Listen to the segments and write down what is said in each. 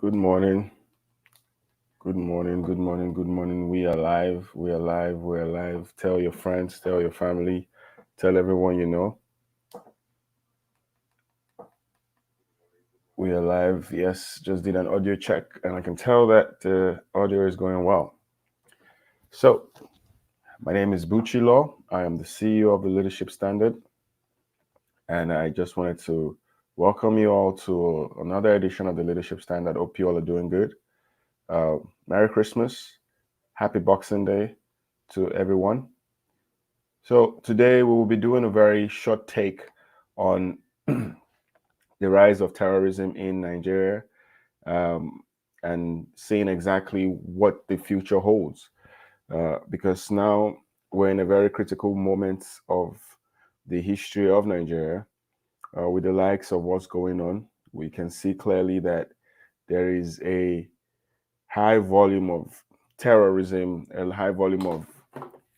Good morning. Good morning. Good morning. Good morning. We are live. We are live. We are live. Tell your friends, tell your family, tell everyone you know. We are live. Yes, just did an audio check and I can tell that the audio is going well. So, my name is Bucci Law. I am the CEO of the Leadership Standard. And I just wanted to welcome you all to another edition of the Leadership Standard. Hope you all are doing good. Merry Christmas. Happy Boxing Day to everyone. So today we will be doing a very short take on the rise of terrorism in Nigeria um, and seeing exactly what the future holds. Because now we're in a very critical moment of the history of Nigeria with the likes of what's going on. We can see clearly that there is a high volume of terrorism, a high volume of,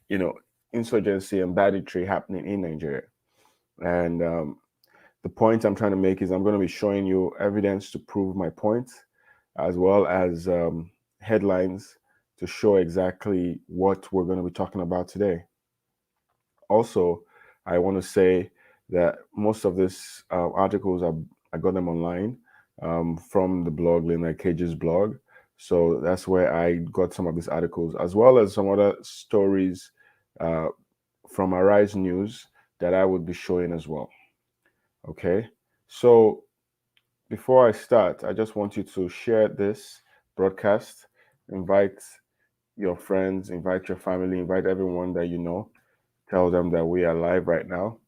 you know, insurgency and banditry happening in Nigeria. And the point I'm trying to make is I'm going to be showing you evidence to prove my point, as well as headlines to show exactly what we're going to be talking about today. Also, I want to say that most of these articles I got them online from the blog, Lena Cage's blog. So that's where I got some of these articles, as well as some other stories uh, from Arise News that I would be showing as well. Okay, so before I start, I just want you to share this broadcast, invite your friends, invite your family, invite everyone that you know, tell them that we are live right now.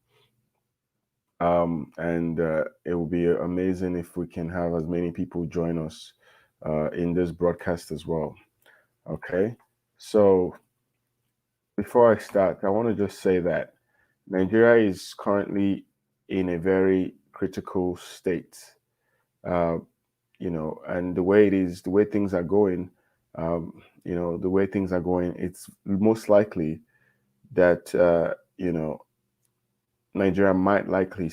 And it will be amazing if we can have as many people join us in this broadcast as well. Okay, so before I start, I want to just say that Nigeria is currently in a very critical state. Uh, and the way it is, the way things are going, the way things are going, it's most likely that, Nigeria might likely,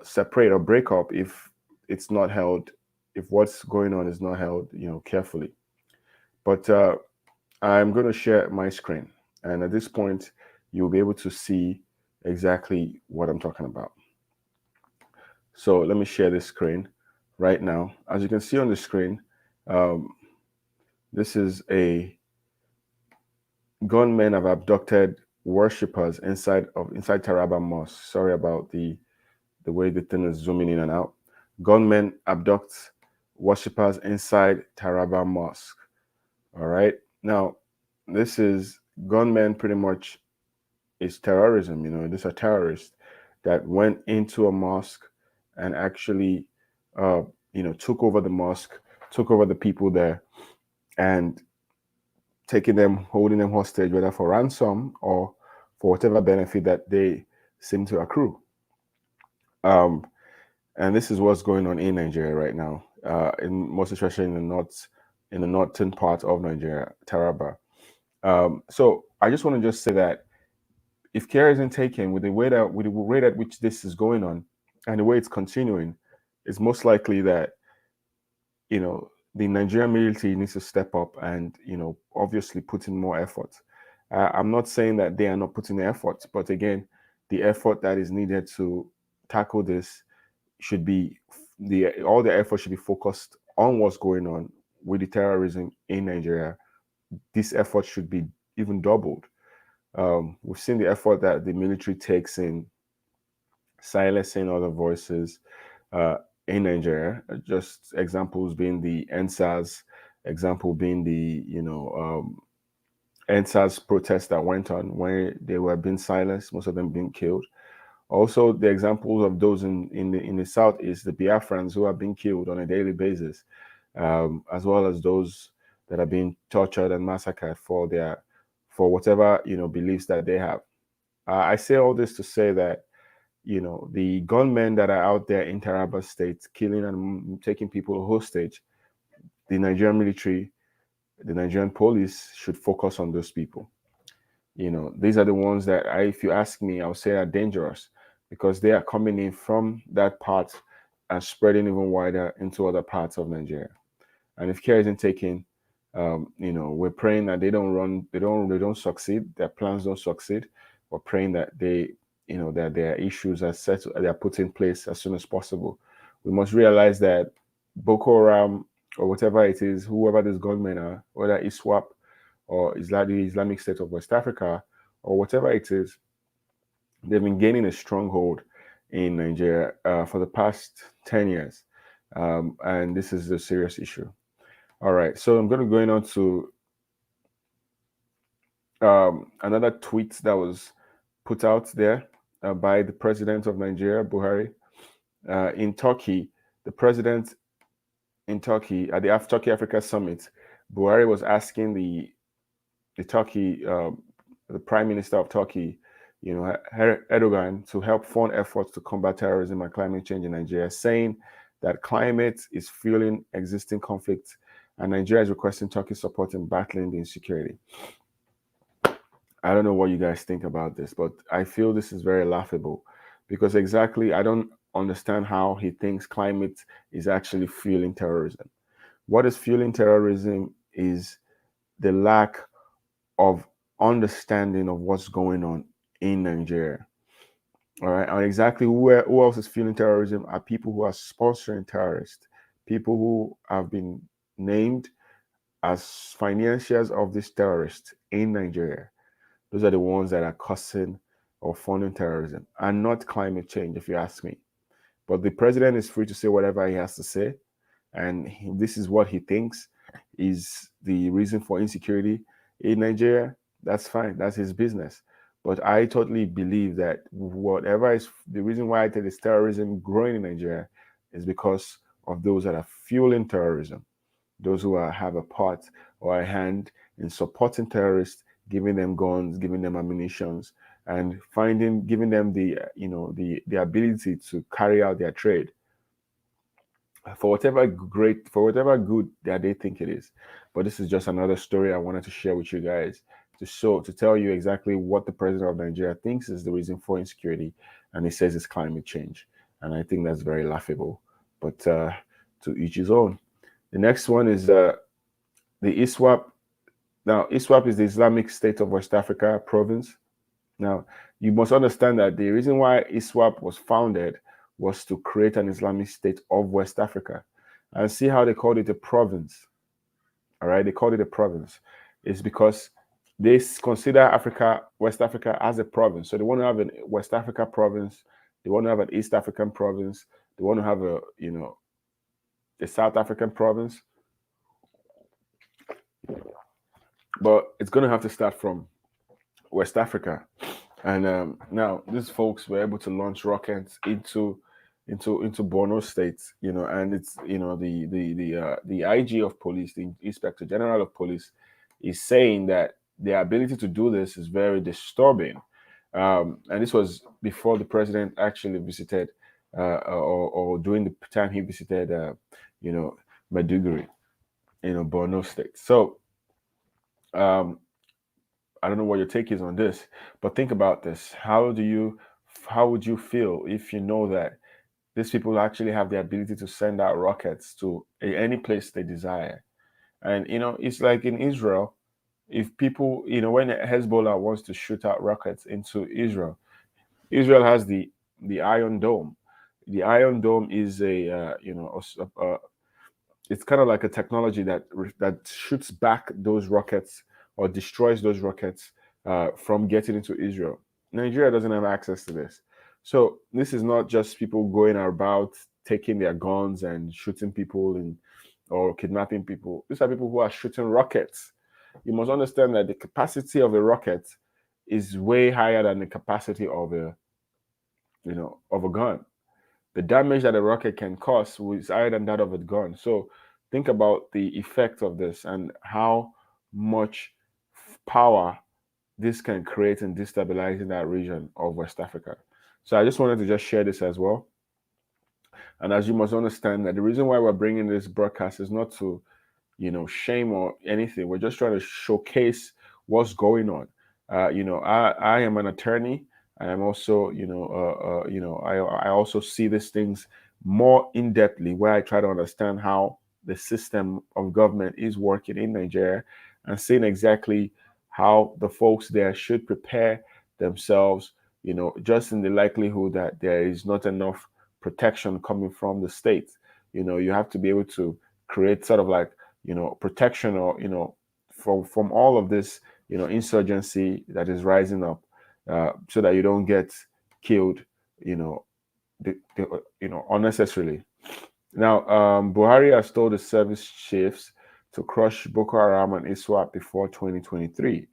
separate or break up if it's not held, if what's going on is not held, carefully. But I'm going to share my screen. And at this point, you'll be able to see exactly what I'm talking about. So let me share this screen right now. As you can see on the screen, um, this is a gunmen have abducted worshippers inside Taraba Mosque. Sorry about the way the thing is zooming in and out. Gunmen abduct worshippers inside Taraba Mosque. All right. Now, this is gunmen pretty much is terrorism. These are terrorists that went into a mosque and actually, took over the mosque, took over the people there, and holding them hostage, whether for ransom or for whatever benefit that they seem to accrue. Um, and this is what's going on in Nigeria right now, most especially in the northern part of Nigeria, Taraba. So I just want to just say that if care isn't taken with the rate at which this is going on and the way it's continuing, it's most likely that the Nigerian military needs to step up and obviously put in more effort. I'm not saying that they are not putting the effort, but again, the effort that is needed to tackle this should be all the effort should be focused on what's going on with the terrorism in Nigeria. This effort should be even doubled. We've seen the effort that the military takes in silencing other voices in Nigeria. Just examples being the NSAS, example being the NSAS protests that went on where they were being silenced, most of them being killed. Also, the examples of those in the south is the Biafrans who are being killed on a daily basis, as well as those that are being tortured and massacred for whatever beliefs that they have. I say all this to say that the gunmen that are out there in Taraba State killing and taking people hostage, the Nigerian military, the Nigerian police should focus on those people. These are the ones that if you ask me, I'll say are dangerous because they are coming in from that part and spreading even wider into other parts of Nigeria. And if care isn't taken, we're praying that they don't succeed, their plans don't succeed. We're praying that that their issues are settled, they are put in place as soon as possible. We must realize that Boko Haram or whatever it is, whoever these gunmen are, whether ISWAP or the Islamic State of West Africa or whatever it is, they've been gaining a stronghold in Nigeria for the past 10 years. And this is a serious issue. All right, so I'm going to go on to another tweet that was put out there by the president of Nigeria, Buhari. In Turkey, the president in Turkey at the Turkey Africa Summit, Buhari was asking the Turkey, the Prime Minister of Turkey, Erdogan, to help fund efforts to combat terrorism and climate change in Nigeria, saying that climate is fueling existing conflicts and Nigeria is requesting Turkey's support in battling the insecurity. I don't know what you guys think about this, but I feel this is very laughable because exactly I don't understand how he thinks climate is actually fueling terrorism. What is fueling terrorism is the lack of understanding of what's going on in Nigeria. All right, and exactly who else is fueling terrorism are people who are sponsoring terrorists, people who have been named as financiers of these terrorists in Nigeria. Those are the ones that are causing or funding terrorism, and not climate change, if you ask me. But the president is free to say whatever he has to say, and this is what he thinks is the reason for insecurity in Nigeria. That's fine. That's his business. But I totally believe that whatever is the reason why there is terrorism growing in Nigeria is because of those that are fueling terrorism, those who have a part or a hand in supporting terrorists, giving them guns, giving them ammunitions, and giving them the ability to carry out their trade for whatever good that they think it is. But this is just another story I wanted to share with you guys to tell you exactly what the president of Nigeria thinks is the reason for insecurity, and he says it's climate change, and I think that's very laughable. But to each his own. The next one is the ISWAP. Now, ISWAP is the Islamic State of West Africa province. Now, you must understand that the reason why ISWAP was founded was to create an Islamic State of West Africa. And see how they called it a province. All right, they called it a province. It's because they consider West Africa as a province. So they want to have a West Africa province. They want to have an East African province. They want to have a South African province. But it's going to have to start from West Africa. And now these folks were able to launch rockets into Borno State, and it's the IG of police, the Inspector General of Police, is saying that their ability to do this is very disturbing. And this was before the president actually visited, or during the time he visited, Maiduguri, Borno State. So, I don't know what your take is on this, but think about this. How would you feel if you know that these people actually have the ability to send out rockets to any place they desire? And, it's like in Israel, if people, when Hezbollah wants to shoot out rockets into Israel, Israel has the Iron Dome. The Iron Dome is it's kind of like a technology that shoots back those rockets or destroys those rockets from getting into Israel. Nigeria doesn't have access to this. So this is not just people going about taking their guns and shooting people or kidnapping people. These are people who are shooting rockets. You must understand that the capacity of a rocket is way higher than the capacity of a gun. The damage that a rocket can cause is higher than that of a gun. So think about the effect of this and how much power this can create in destabilizing that region of West Africa. So I just wanted to just share this as well. And as you must understand, that the reason why we're bringing this broadcast is not to, shame or anything. We're just trying to showcase what's going on. I am an attorney. I am also, I also see these things more in-depthly, where I try to understand how the system of government is working in Nigeria and seeing exactly how the folks there should prepare themselves, just in the likelihood that there is not enough protection coming from the state. You have to be able to create sort of like, protection, or, from all of this, insurgency that is rising up, so that you don't get killed, you know, unnecessarily. Now, Buhari has told the service chiefs to crush Boko Haram and ISWA before 2023.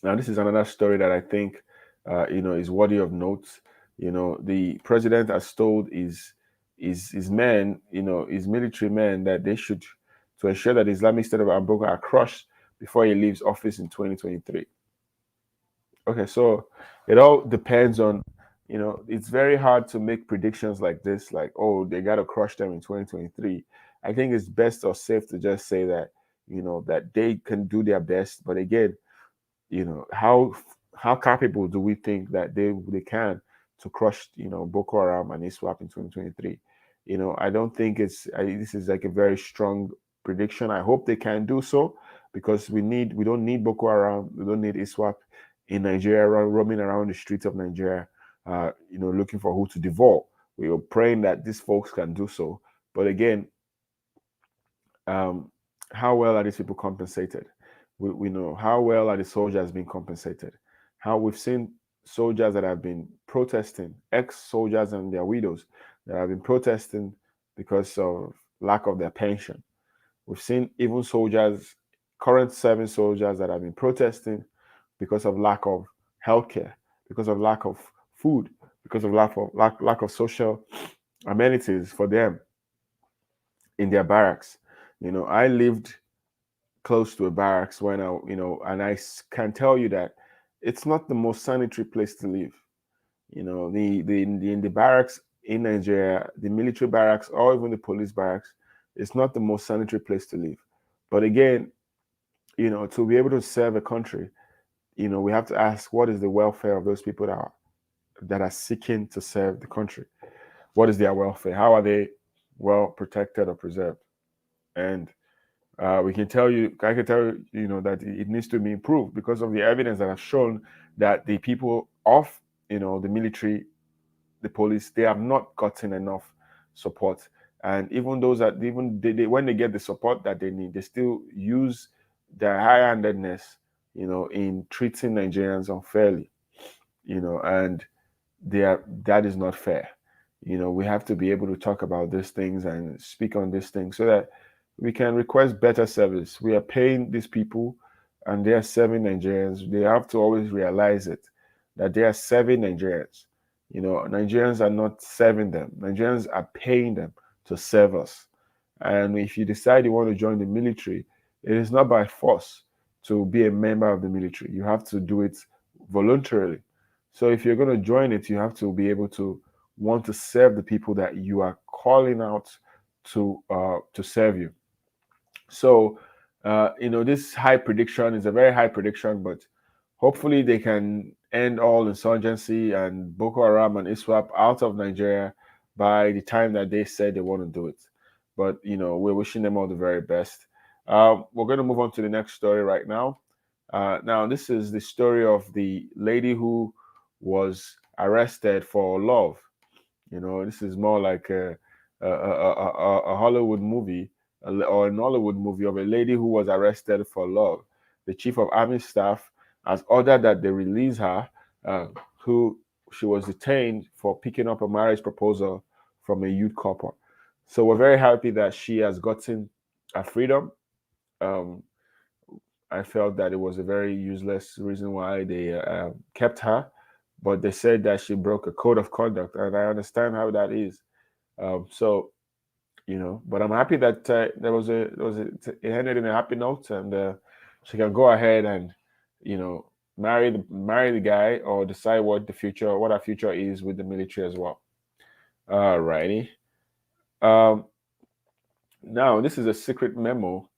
Now, this is another story that I think, is worthy of note. The president has told his men, his military men, that they should, to ensure that Islamic State of Boko are crushed before he leaves office in 2023. Okay, so it all depends on, it's very hard to make predictions like this, like, oh, they got to crush them in 2023. I think it's best or safe to just say that, that they can do their best. But again, how capable do we think that they can to crush, Boko Haram and ISWAP in 2023? I don't think this is like a very strong prediction. I hope they can do so, because we don't need Boko Haram, we don't need ISWAP in Nigeria roaming around the streets of Nigeria, looking for who to devour. We are praying that these folks can do so. But again, how well are these people compensated? We know how well are the soldiers being compensated. How we've seen soldiers that have been protesting, ex-soldiers and their widows that have been protesting because of lack of their pension. We've seen even soldiers, current serving soldiers, that have been protesting because of lack of healthcare, because of lack of food, because of lack of social amenities for them in their barracks. I lived close to a barracks when and I can tell you that it's not the most sanitary place to live. In the barracks in Nigeria, the military barracks or even the police barracks, it's not the most sanitary place to live. But again, to be able to serve a country, we have to ask, what is the welfare of those people that are seeking to serve the country? What is their welfare? How are they well protected or preserved? And I can tell you, that it needs to be improved because of the evidence that has shown that the people of, the military, the police, they have not gotten enough support. And even those that, even when they get the support that they need, they still use their high-handedness, in treating Nigerians unfairly, and that is not fair. We have to be able to talk about these things and speak on these things so that we can request better service. We are paying these people and they are serving Nigerians. They have to always realize it, that they are serving Nigerians. Nigerians are not serving them. Nigerians are paying them to serve us. And if you decide you want to join the military, it is not by force to be a member of the military. You have to do it voluntarily. So if you're going to join it, you have to be able to want to serve the people that you are calling out to serve you. So, this high prediction is a very high prediction, but hopefully they can end all insurgency and Boko Haram and ISWAP out of Nigeria by the time that they said they want to do it. But, we're wishing them all the very best. We're going to move on to the next story right now. Now, this is the story of the lady who was arrested for love. This is more like a Hollywood movie, or an Hollywood movie of a lady who was arrested for love. The chief of army staff has ordered that they release her, who she was detained for picking up a marriage proposal from a youth couple. So we're very happy that she has gotten her freedom. Um, I felt that it was a very useless reason why they kept her, but they said that she broke a code of conduct, and I understand how that is. So, but I'm happy that it ended in a happy note, and she can go ahead and, marry the guy, or decide what our future is with the military as well. Alrighty. Now, this is a secret memo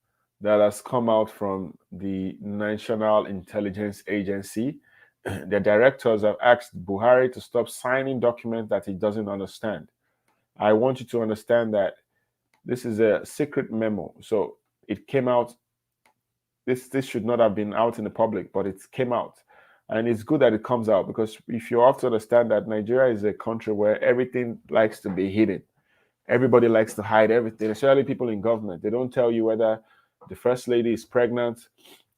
that has come out from the National Intelligence Agency, their directors have asked Buhari to stop signing documents that he doesn't understand. I want you to understand that this is a secret memo. So it came out. This should not have been out in the public, but it came out. And it's good that it comes out, because if you have to understand that Nigeria is a country where everything likes to be hidden. Everybody likes to hide everything, especially people in government. They don't tell you whether the first lady is pregnant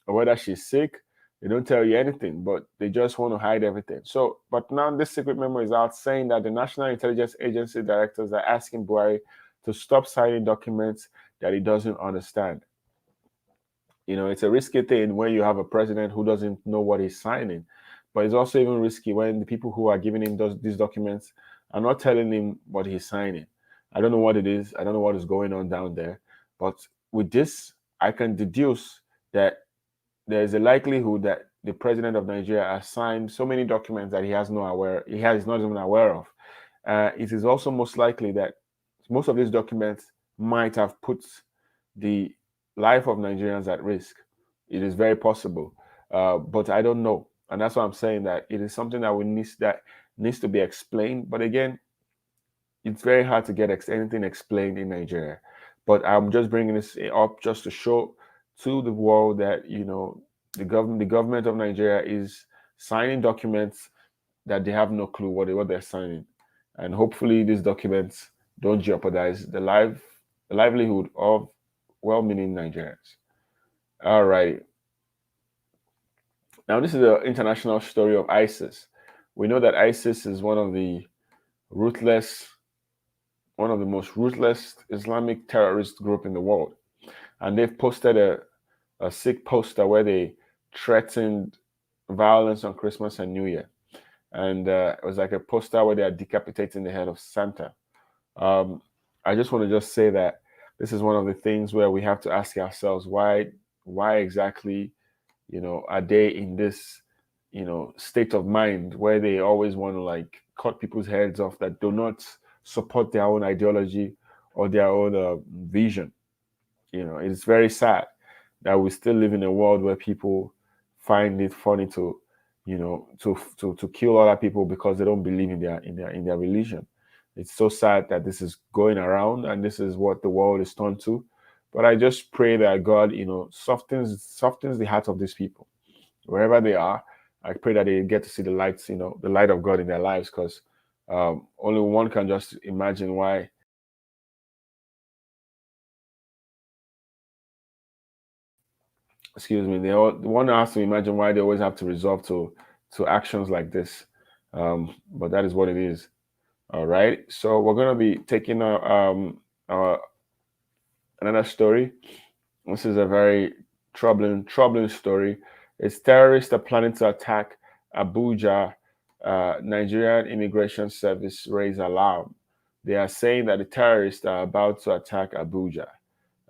or whether she's sick. They don't tell you anything, but they just want to hide everything. So, but now this secret memo is out saying that the National Intelligence Agency directors are asking Buhari to stop signing documents that he doesn't understand. You know, it's a risky thing when you have a president who doesn't know what he's signing, but it's also even risky when the people who are giving him these documents are not telling him what he's signing. I don't know what it is. I don't know what is going on down there. But with this, I can deduce that there is a likelihood that the president of Nigeria has signed so many documents that he is not even aware of. It is also most likely that most of these documents might have put the life of Nigerians at risk. It is very possible, but I don't know, and that's why I'm saying that it is something that needs to be explained. But again, it's very hard to get anything explained in Nigeria. But I'm just bringing this up just to show to the world that, you know, the government of Nigeria is signing documents that they have no clue what they're signing, and hopefully these documents don't jeopardize the livelihood of well-meaning Nigerians. All right. Now, this is the international story of ISIS. We know that ISIS is one of the most ruthless Islamic terrorist group in the world. And they've posted a sick poster where they threatened violence on Christmas and New Year. And it was like a poster where they are decapitating the head of Santa. I just want to just say that this is one of the things where we have to ask ourselves why exactly, you know, are they in this, you know, state of mind where they always want to like cut people's heads off that do not support their own ideology or their own vision. You know, it's very sad that we still live in a world where people find it funny to, you know, to kill other people because they don't believe in their religion. It's so sad that this is going around and this is what the world is turned to. But I just pray that God, you know, softens the heart of these people wherever they are. I pray that they get to see the lights, you know, the light of God in their lives, because only one can just imagine why. Excuse me. One has to imagine why they always have to resort to actions like this. But that is what it is. All right. So we're gonna be taking another story. This is a very troubling story. It's terrorists are planning to attack Abuja. Nigerian Immigration Service raise alarm. They are saying that the terrorists are about to attack Abuja.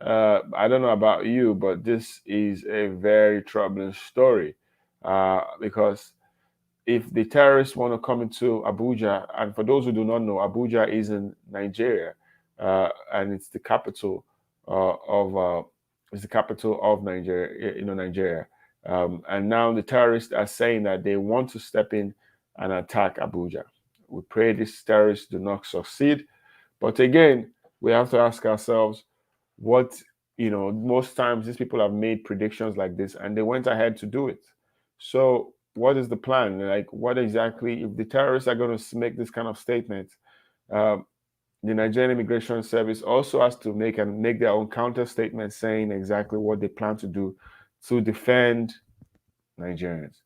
I don't know about you, but this is a very troubling story because if the terrorists want to come into Abuja, and for those who do not know, Abuja is in Nigeria, and it's the capital of Nigeria. You know, Nigeria. And now the terrorists are saying that they want to step in and attack Abuja. We pray these terrorists do not succeed, but again, we have to ask ourselves, what, you know, most times these people have made predictions like this and they went ahead to do it. So what is the plan? Like, what exactly, if the terrorists are going to make this kind of statement, the Nigerian Immigration Service also has to make their own counter statement saying exactly what they plan to do to defend Nigerians.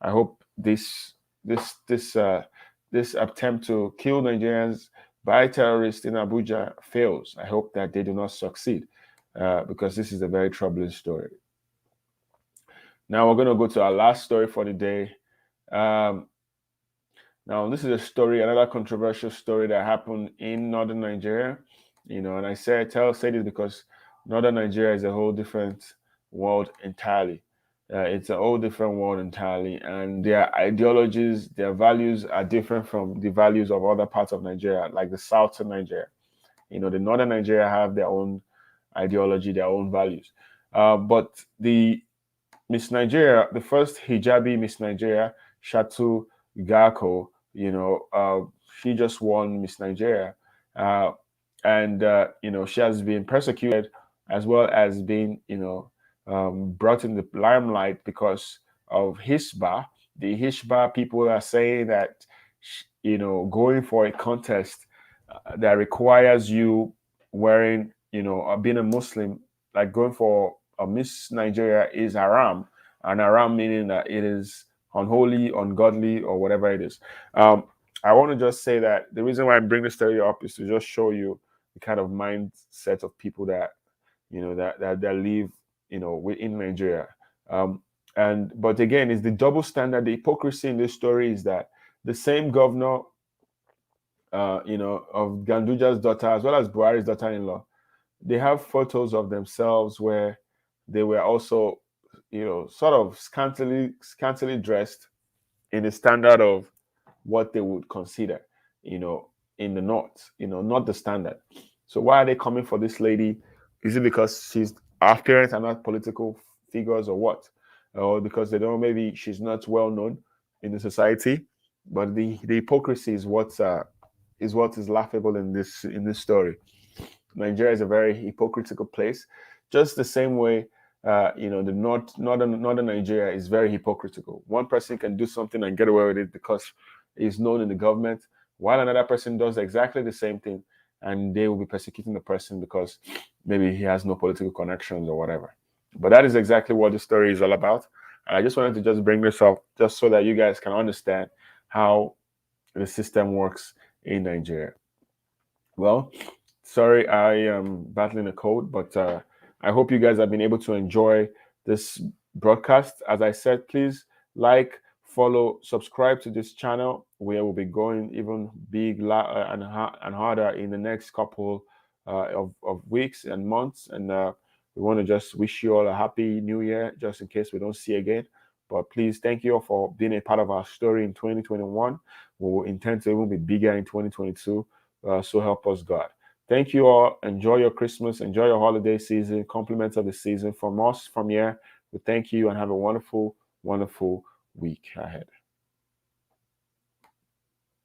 I hope this attempt to kill Nigerians by terrorists in Abuja fails. I hope that they do not succeed, because this is a very troubling story. Now we're going to go to our last story for the day. Now this is a story, another controversial story that happened in northern Nigeria. You know, and I say this because northern Nigeria is a whole different world entirely. It's a whole different world entirely, and their ideologies, their values are different from the values of other parts of Nigeria, like the southern Nigeria. You know, the northern Nigeria have their own ideology, their own values. But the Miss Nigeria, the first hijabi Miss Nigeria, Shatu Gako, she just won Miss Nigeria. And she has been persecuted as well as being, brought in the limelight because of HISBA. The HISBA people are saying that, going for a contest that requires you wearing, being a Muslim, like going for a Miss Nigeria is haram, and haram meaning that it is unholy, ungodly, or whatever it is. I want to just say that the reason why I bring this story up is to just show you the kind of mindset of people that that live within Nigeria. But again, it's the double standard. The hypocrisy in this story is that the same governor, of Ganduja's daughter as well as Buhari's daughter-in-law, they have photos of themselves where they were also, sort of scantily dressed in the standard of what they would consider, in the north, not the standard. So why are they coming for this lady? Is it because our parents are not political figures or what? Or because they don't, maybe she's not well known in the society? But the hypocrisy is what is laughable in this story. Nigeria is a very hypocritical place, just the same way the northern Nigeria is very hypocritical. One person can do something and get away with it because he's known in the government, while another person does exactly the same thing, and they will be persecuting the person because maybe he has no political connections or whatever. But that is exactly what the story is all about. And I just wanted to just bring this up just so that you guys can understand how the system works in Nigeria. Well, sorry, I am battling a cold, but I hope you guys have been able to enjoy this broadcast. As I said, please like, follow, subscribe to this channel, where we'll be going even big and harder in the next couple of weeks and months. And we want to just wish you all a happy new year, just in case we don't see you again. But please, thank you all for being a part of our story in 2021. We will intend to even be bigger in 2022. So help us God. Thank you all. Enjoy your Christmas. Enjoy your holiday season. Compliments of the season from us from here. We thank you and have a wonderful, wonderful week ahead.